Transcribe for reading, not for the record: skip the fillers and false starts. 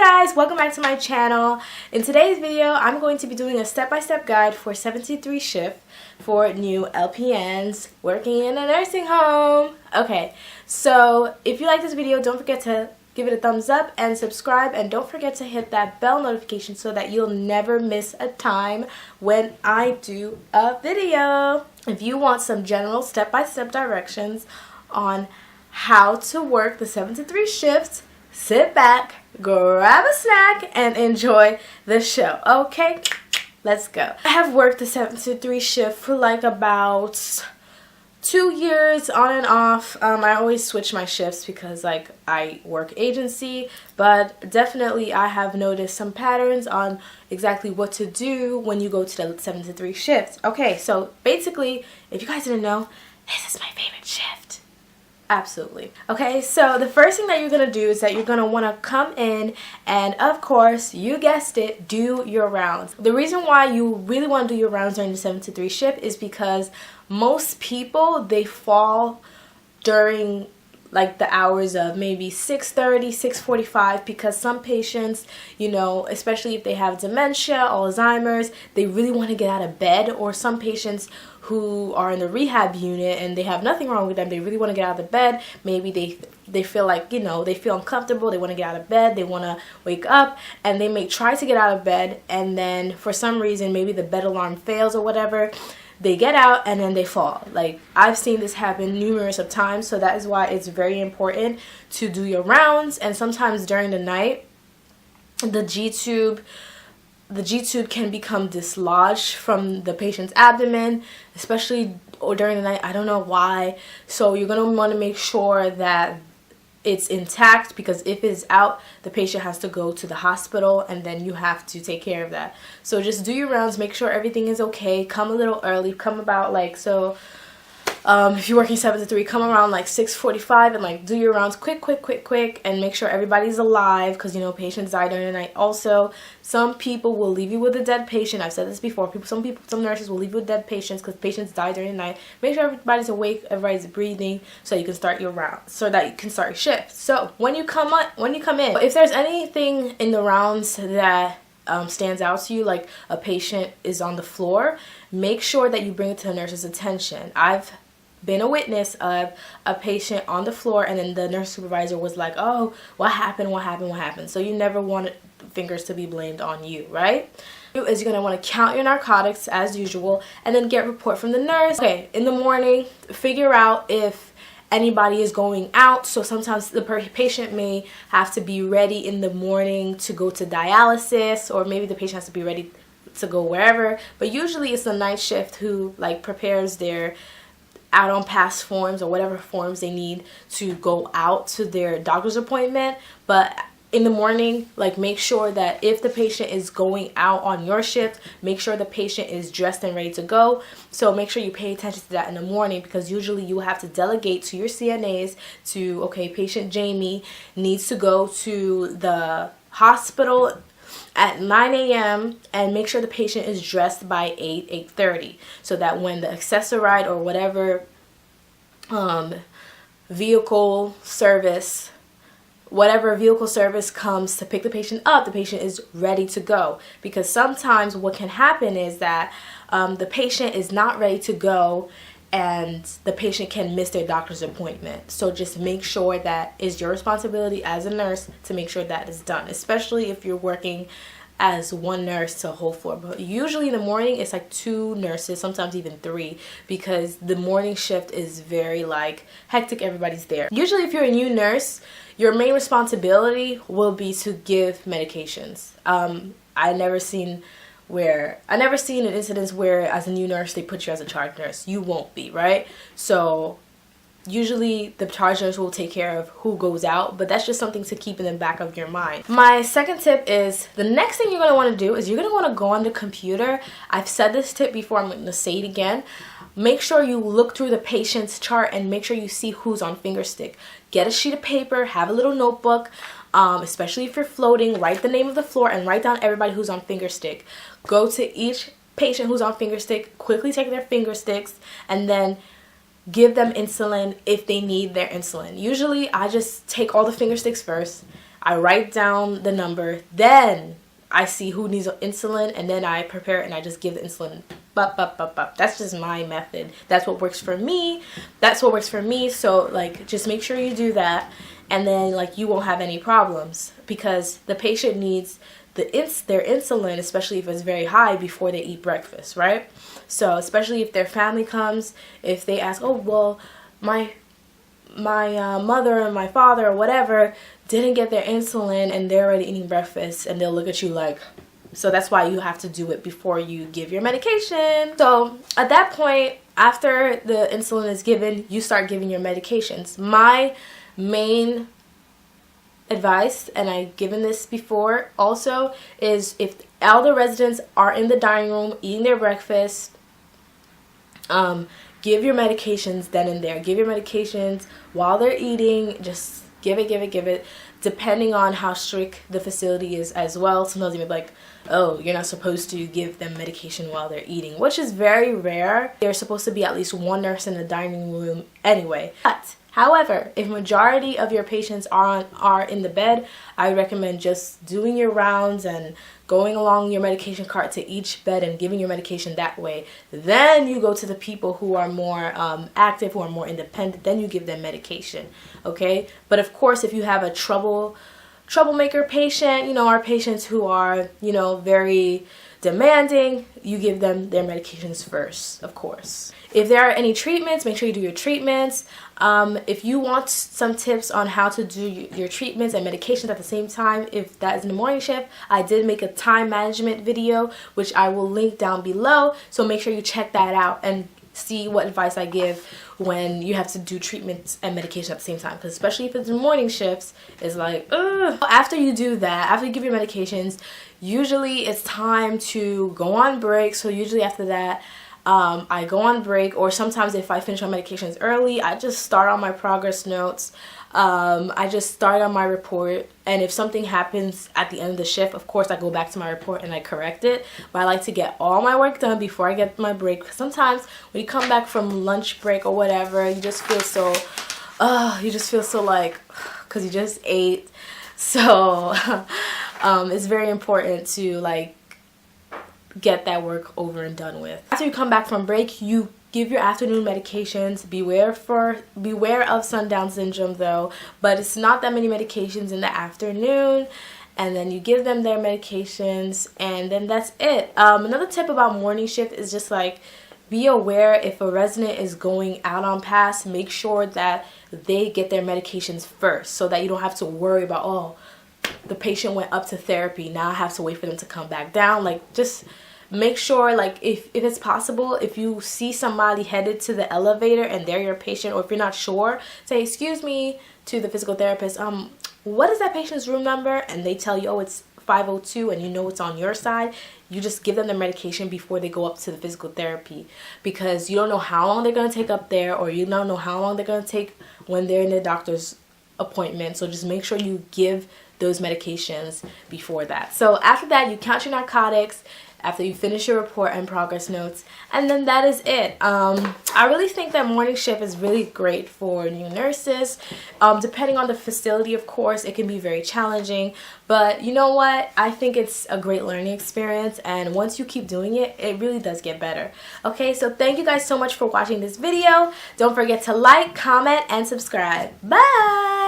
guys, welcome back to my channel. In today's video, I'm going to be doing a step-by-step guide for 73 shift for new LPNs working in a nursing home. Okay, so if you like this video, don't forget to give it a thumbs up and subscribe, and don't forget to hit that bell notification so that you'll never miss a time when I do a video. If you want some general step-by-step directions on how to work the 7-3 shifts, sit back, grab a snack, and enjoy the show. Okay, let's go. I have worked the 7-3 shift for like about 2 years on and off. I always switch my shifts because like I work agency, but definitely I have noticed some patterns on exactly what to do when you go to the 7-3 shifts. Okay, so basically, if you guys didn't know, this is my favorite shift. Absolutely. Okay, so the first thing that you're going to do is that you're going to want to come in and, of course, you guessed it, do your rounds. The reason why you really want to do your rounds during the 7-3 shift is because most people, they fall during like the hours of maybe 6:30, 6:45, because some patients, you know, especially if they have dementia, Alzheimer's, they really want to get out of bed, or some patients who are in the rehab unit and they have nothing wrong with them, they really want to get out of bed. Maybe they feel like, you know, they feel uncomfortable, they want to get out of bed, they want to wake up, and they may try to get out of bed, and then for some reason maybe the bed alarm fails or whatever. They get out and then they fall. Like, I've seen this happen numerous of times, so that is why it's very important to do your rounds. And sometimes during the night, the G-tube can become dislodged from the patient's abdomen, especially during the night. I don't know why. So you're going to want to make sure that it's intact, because if it's out, the patient has to go to the hospital and then you have to take care of that. So just do your rounds, make sure everything is okay, come a little early, come about like, so if you're working 7-3, come around like 6:45 and like do your rounds quick, and make sure everybody's alive, because you know patients die during the night. Also, some people will leave you with a dead patient. I've said this before. Some nurses will leave you with dead patients because patients die during the night. Make sure everybody's awake, everybody's breathing, so you can start your rounds, so that you can start your shift. So when you come in, if there's anything in the rounds that stands out to you, like a patient is on the floor, make sure that you bring it to the nurse's attention. I've been a witness of a patient on the floor, and then the nurse supervisor was like, oh, what happened? So you never want fingers to be blamed on you, right? Is you're going to want to count your narcotics as usual, and then get a report from the nurse. Okay, in the morning, figure out if anybody is going out. So sometimes the patient may have to be ready in the morning to go to dialysis, or maybe the patient has to be ready to go wherever, but usually it's the night shift who like prepares their out on pass forms or whatever forms they need to go out to their doctor's appointment. But in the morning, like, make sure that if the patient is going out on your shift, make sure the patient is dressed and ready to go. So make sure you pay attention to that in the morning, because usually you have to delegate to your CNAs to, okay, patient Jamie needs to go to the hospital at 9 a.m. and make sure the patient is dressed by 8:30, so that when the accessoride or whatever vehicle service comes to pick the patient up, the patient is ready to go. Because sometimes what can happen is that the patient is not ready to go, and the patient can miss their doctor's appointment. So just make sure that it's your responsibility as a nurse to make sure that is done, especially if you're working as one nurse to a whole floor. But usually in the morning it's like 2 nurses, sometimes even 3, because the morning shift is very like hectic, everybody's there. Usually if you're a new nurse, your main responsibility will be to give medications. I never seen an incident where as a new nurse they put you as a charge nurse. You won't be, right? So usually the charge nurse will take care of who goes out, but that's just something to keep in the back of your mind. My second tip is, the next thing you're going to want to do is you're going to want to go on the computer. I've said this tip before, I'm going to say it again. Make sure you look through the patient's chart and make sure you see who's on finger stick. Get a sheet of paper, have a little notebook, especially if you're floating, write the name of the floor and write down everybody who's on finger stick. Go to each patient who's on finger stick, quickly take their finger sticks, and then give them insulin if they need their insulin. Usually I just take all the finger sticks first. I write down the number, then I see who needs insulin, and then I prepare it and I just give the insulin. That's just my method. That's what works for me. So like, just make sure you do that, and then like you won't have any problems, because the patient needs their insulin, especially if it's very high, before they eat breakfast, right? So especially if their family comes, if they ask, oh well, my mother and my father or whatever didn't get their insulin and they're already eating breakfast, and they'll look at you like, so that's why you have to do it before you give your medication. So at that point, after the insulin is given, you start giving your medications. My main advice, and I've given this before also, is if all the residents are in the dining room eating their breakfast, give your medications then and there. Give your medications while they're eating. Just give it, depending on how strict the facility is as well. Sometimes you may be like, oh, you're not supposed to give them medication while they're eating, which is very rare. There's supposed to be at least one nurse in the dining room anyway. But however, if majority of your patients are in the bed, I recommend just doing your rounds and going along your medication cart to each bed and giving your medication that way. Then you go to the people who are more active, who are more independent, then you give them medication, okay? But of course, if you have a troublemaker patient, you know, our patients who are, you know, very demanding, you give them their medications first, of course. If there are any treatments, make sure you do your treatments. If you want some tips on how to do your treatments and medications at the same time, if that is in the morning shift, I did make a time management video, which I will link down below. So make sure you check that out and see what advice I give when you have to do treatments and medication at the same time. Because especially if it's in morning shifts, it's like, ugh. After you do that, after you give your medications, usually it's time to go on break. So usually after that, I go on break, or sometimes if I finish my medications early, I just start on my progress notes. I just start on my report, and if something happens at the end of the shift, of course I go back to my report and I correct it. But I like to get all my work done before I get my break, because sometimes when you come back from lunch break or whatever, you just feel so like, because you just ate. So it's very important to like get that work over and done with. After you come back from break, you give your afternoon medications. Beware of sundown syndrome though, but it's not that many medications in the afternoon, and then you give them their medications, and then that's it. Another tip about morning shift is just like, be aware if a resident is going out on pass, make sure that they get their medications first, so that you don't have to worry about, oh, the patient went up to therapy, now I have to wait for them to come back down. Like, just make sure, like, if it's possible, if you see somebody headed to the elevator and they're your patient, or if you're not sure, say, excuse me, to the physical therapist, what is that patient's room number? And they tell you, oh, it's 502, and you know it's on your side. You just give them the medication before they go up to the physical therapy, because you don't know how long they're going to take up there, or you don't know how long they're going to take when they're in the doctor's appointment. So just make sure you give those medications before that. So after that, you count your narcotics after you finish your report and progress notes, and then that is it. I really think that morning shift is really great for new nurses. Depending on the facility, of course, it can be very challenging, but you know what? I think it's a great learning experience, and once you keep doing it, it really does get better. Okay, so thank you guys so much for watching this video. Don't forget to like, comment, and subscribe. Bye!